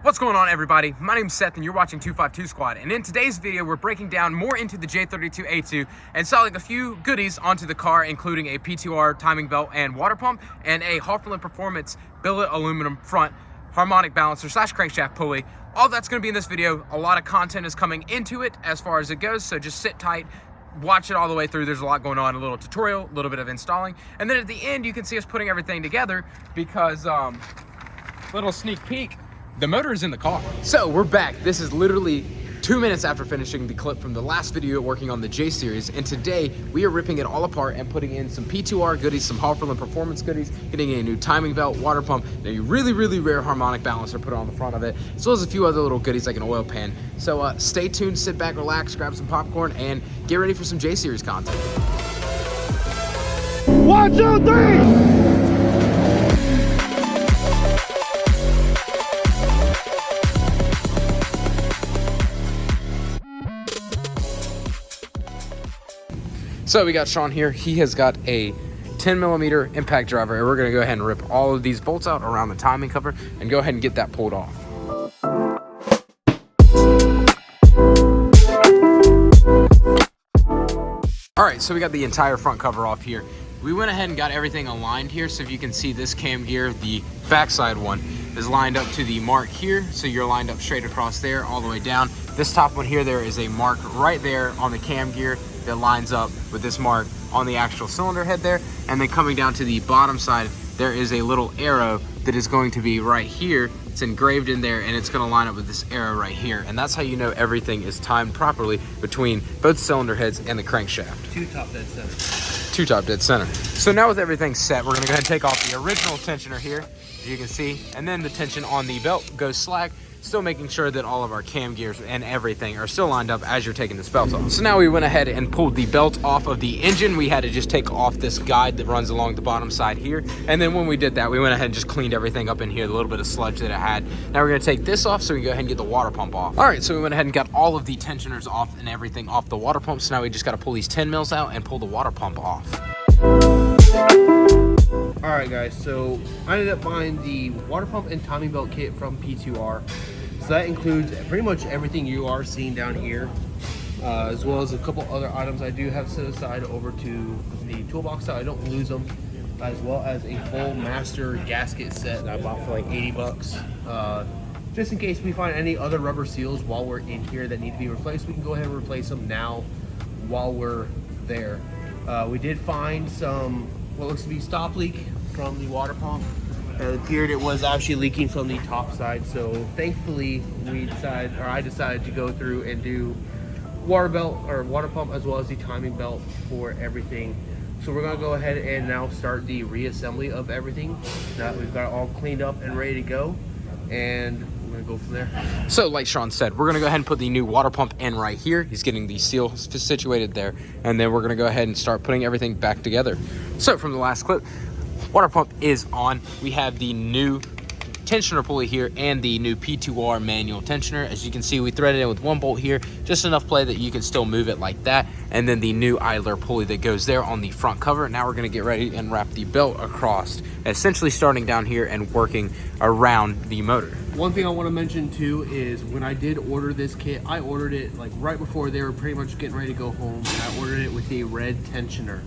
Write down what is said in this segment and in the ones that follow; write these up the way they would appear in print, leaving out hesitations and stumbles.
What's going on, everybody? My name's Seth and you're watching 252 Squad, and in today's video we're breaking down more into the J32a2 and selling a few goodies onto the car, including a P2R timing belt and water pump and a Halferland Performance billet aluminum front harmonic balancer / crankshaft pulley. All that's going to be in this video. A lot of content is coming into it as far as it goes, so just sit tight, watch it all the way through. There's a lot going on, a little tutorial, a little bit of installing, and then at the end you can see us putting everything together because little sneak peek, the motor is in the car. So we're back. This is literally 2 minutes after finishing the clip from the last video working on the J series, and today we are ripping it all apart and putting in some P2R goodies, some Halferland Performance goodies, getting a new timing belt, water pump, and a really rare harmonic balancer put on the front of it, as well as a few other little goodies like an oil pan. So stay tuned, sit back, relax, grab some popcorn, and get ready for some J series content. 1, 2, 3! So we got Sean here. He has got a 10mm impact driver, and we're gonna go ahead and rip all of these bolts out around the timing cover and go ahead and get that pulled off. All right, so we got the entire front cover off here. We went ahead and got everything aligned here. So if you can see, this cam gear, the backside one, is lined up to the mark here. So you're lined up straight across there all the way down. This top one here, there is a mark right there on the cam gear that lines up with this mark on the actual cylinder head there. And then coming down to the bottom side, there is a little arrow that is going to be right here. It's engraved in there, and it's gonna line up with this arrow right here. And that's how you know everything is timed properly between both cylinder heads and the crankshaft. Two top dead center. Two top dead center. So now with everything set, we're gonna go ahead and take off the original tensioner here, as you can see, and then the tension on the belt goes slack, still making sure that all of our cam gears and everything are still lined up as you're taking this belt off. So now we went ahead and pulled the belt off of the engine. We had to just take off this guide that runs along the bottom side here. And then when we did that, we went ahead and just cleaned everything up in here, the little bit of sludge that it had. Now we're gonna take this off so we can go ahead and get the water pump off. All right, so we went ahead and got all of the tensioners off and everything off the water pump. So now we just gotta pull these 10 mils out and pull the water pump off. All right, guys, so I ended up buying the water pump and timing belt kit from P2R. So that includes pretty much everything you are seeing down here, as well as a couple other items I do have set aside over to the toolbox so I don't lose them, as well as a full master gasket set that I bought for like 80 bucks. Just in case we find any other rubber seals while we're in here that need to be replaced, we can go ahead and replace them now while we're there. We did find some what looks to be stop leak from the water pump. It appeared it was actually leaking from the top side, so thankfully I decided to go through and do water pump as well as the timing belt for everything. So we're gonna go ahead and now start the reassembly of everything. Now that we've got it all cleaned up and ready to go, and we're gonna go from there. So like Sean said, we're gonna go ahead and put the new water pump in right here. He's getting the seal situated there, and then we're gonna go ahead and start putting everything back together. So from the last clip, water pump is on. We have the new tensioner pulley here and the new P2R manual tensioner. As you can see, we threaded in with one bolt here, just enough play that you can still move it like that. And then the new idler pulley that goes there on the front cover. Now we're gonna get ready and wrap the belt across, essentially starting down here and working around the motor. One thing I want to mention too is when I did order this kit, I ordered it like right before they were pretty much getting ready to go home, and I ordered it with a red tensioner.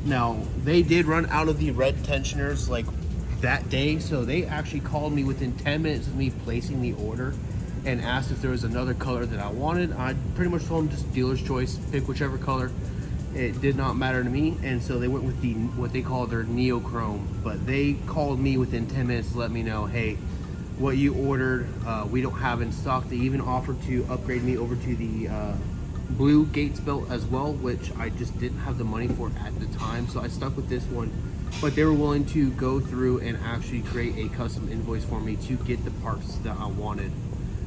Now, they did run out of the red tensioners like that day, so they actually called me within 10 minutes of me placing the order and asked if there was another color that I wanted. I pretty much told them just dealer's choice, pick whichever color. It did not matter to me, and so they went with the what they call their neochrome. But they called me within 10 minutes to let me know, hey, what you ordered, we don't have in stock. They even offered to upgrade me over to the blue Gates belt as well, which I just didn't have the money for at the time, so I stuck with this one. But they were willing to go through and actually create a custom invoice for me to get the parts that I wanted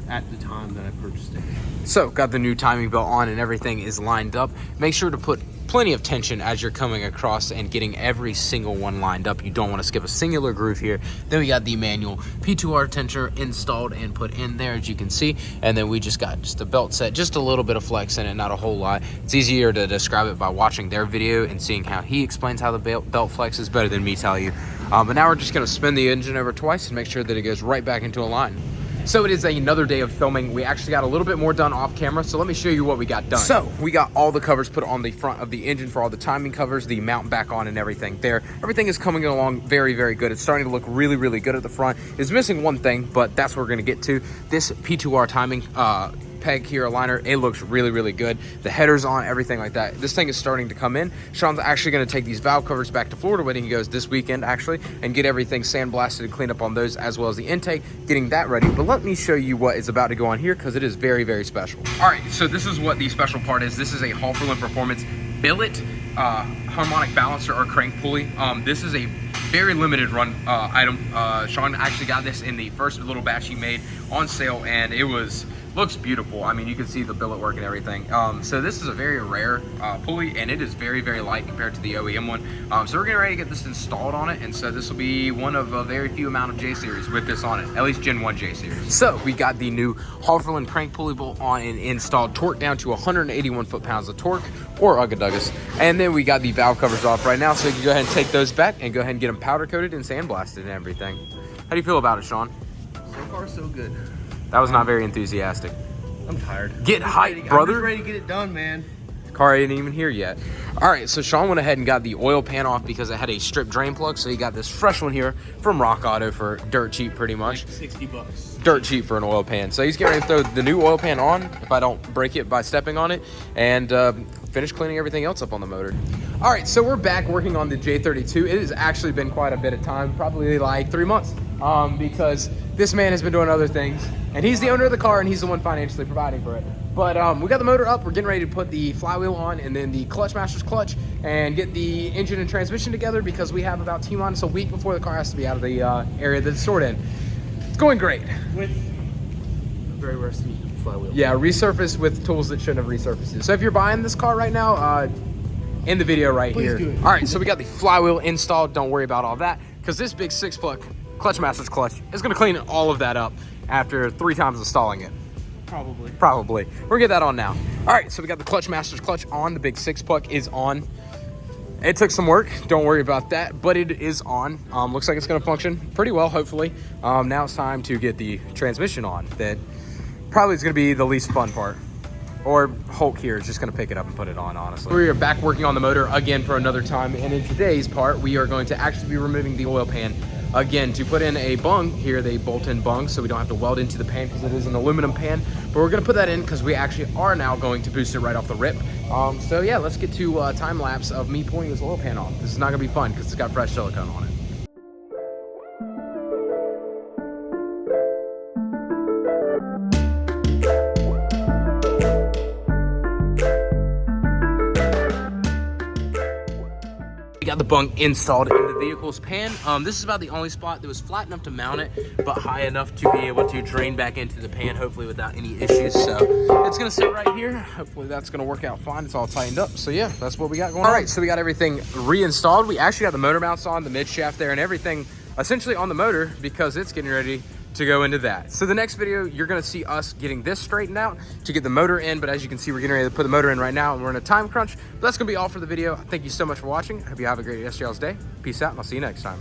at the time that I purchased it. So got the new timing belt on and everything is lined up. Make sure to put plenty of tension as you're coming across and getting every single one lined up. You don't want to skip a singular groove here. Then we got the manual P2R tensioner installed and put in there, as you can see. And then we just got the belt set, just a little bit of flex in it, not a whole lot. It's easier to describe it by watching their video and seeing how he explains how the belt flexes better than me tell you. But now we're just going to spin the engine over twice and make sure that it goes right back into a line. So it is another day of filming. We actually got a little bit more done off camera, so let me show you what we got done. So we got all the covers put on the front of the engine for all the timing covers, the mount back on and everything there. Everything is coming along very, very good. It's starting to look really, really good at the front. It's missing one thing, but that's what we're gonna get to. This P2R timing peg here, aligner, it looks really, really good. The header's on, everything like that. This thing is starting to come in. Sean's actually going to take these valve covers back to Florida when he goes this weekend, actually, and get everything sandblasted and clean up on those, as well as the intake, getting that ready. But let me show you what is about to go on here, because it is very, very special. All right, so this is what the special part is. This is a Halferland Performance Billet harmonic balancer or crank pulley. This is a very limited run item. Sean actually got this in the first little batch he made on sale, and it looks beautiful. I mean, you can see the billet work and everything. So this is a very rare pulley, and it is very, very light compared to the OEM one. So we're getting ready to get this installed on it, and so this will be one of a very few amount of J-Series with this on it, at least Gen 1 J-Series. So we got the new Halferland crank pulley bolt on and installed, torque down to 181 foot-pounds of torque, or ugga-duggas. And then we got the valve covers off right now, so you can go ahead and take those back and go ahead and get them powder coated and sandblasted and everything. How do you feel about it, Sean? So far, so good. That was not very enthusiastic. I'm tired. Get hyped, brother. I'm just ready to get it done, man. Car ain't even here yet. All right, so Sean went ahead and got the oil pan off because it had a strip drain plug. So he got this fresh one here from Rock Auto for dirt cheap, pretty much. Like 60 bucks. Dirt cheap for an oil pan. So he's getting ready to throw the new oil pan on, if I don't break it by stepping on it, and finish cleaning everything else up on the motor. All right, so we're back working on the J32. It has actually been quite a bit of time, probably like 3 months, because this man has been doing other things, and he's the owner of the car, and he's the one financially providing for it. But we got the motor up. We're getting ready to put the flywheel on, and then the Clutchmasters Clutch, and get the engine and transmission together, because we have about T-minus a week before the car has to be out of the area that it's stored in. It's going great. With a very rusty flywheel. Yeah, resurfaced with tools that shouldn't have resurfaced it. So if you're buying this car right now, in the video right Please here. do it. All right, so we got the flywheel installed. Don't worry about all that, because this big 6-plug Clutchmasters Clutch is gonna clean all of that up after 3 times installing it. Probably. We're gonna get that on now. All right, so we got the Clutchmasters Clutch on. The big 6-plug is on. It took some work, don't worry about that, but it is on. Looks like it's gonna function pretty well, hopefully. Now it's time to get the transmission on. That probably is gonna be the least fun part. Or Hulk here is just gonna pick it up and put it on, honestly. We are back working on the motor again for another time, and in today's part, we are going to actually be removing the oil pan again to put in a bung here. They bolt-in bung, so we don't have to weld into the pan because it is an aluminum pan. But we're gonna put that in because we actually are now going to boost it right off the rip. So yeah, let's get to time lapse of me pulling this oil pan off. This is not gonna be fun because it's got fresh silicone on it. We got the bung installed in the vehicle's pan. This is about the only spot that was flat enough to mount it, but high enough to be able to drain back into the pan, hopefully without any issues. So it's gonna sit right here. Hopefully that's gonna work out fine. It's all tightened up. So yeah, that's what we got going on. All right, so we got everything reinstalled. We actually got the motor mounts on, the mid shaft there, and everything essentially on the motor because it's getting ready to go into that. So the next video, you're gonna see us getting this straightened out to get the motor in, but as you can see, we're getting ready to put the motor in right now, and we're in a time crunch. But that's gonna be all for the video. Thank you so much for watching. I hope you have a great rest of y'all's day. Peace out, and I'll see you next time.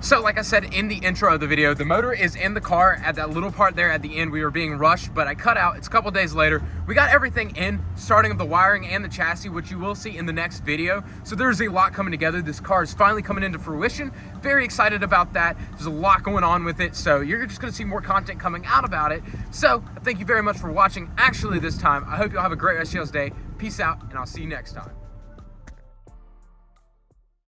So like I said in the intro of the video, the motor is in the car at that little part there at the end. We were being rushed, but I cut out. It's a couple days later. We got everything in, starting with the wiring and the chassis, which you will see in the next video. So there's a lot coming together. This car is finally coming into fruition. Very excited about that. There's a lot going on with it. So you're just gonna see more content coming out about it. So thank you very much for watching. Actually this time, I hope you'll have a great rest of y'all's day. Peace out, and I'll see you next time.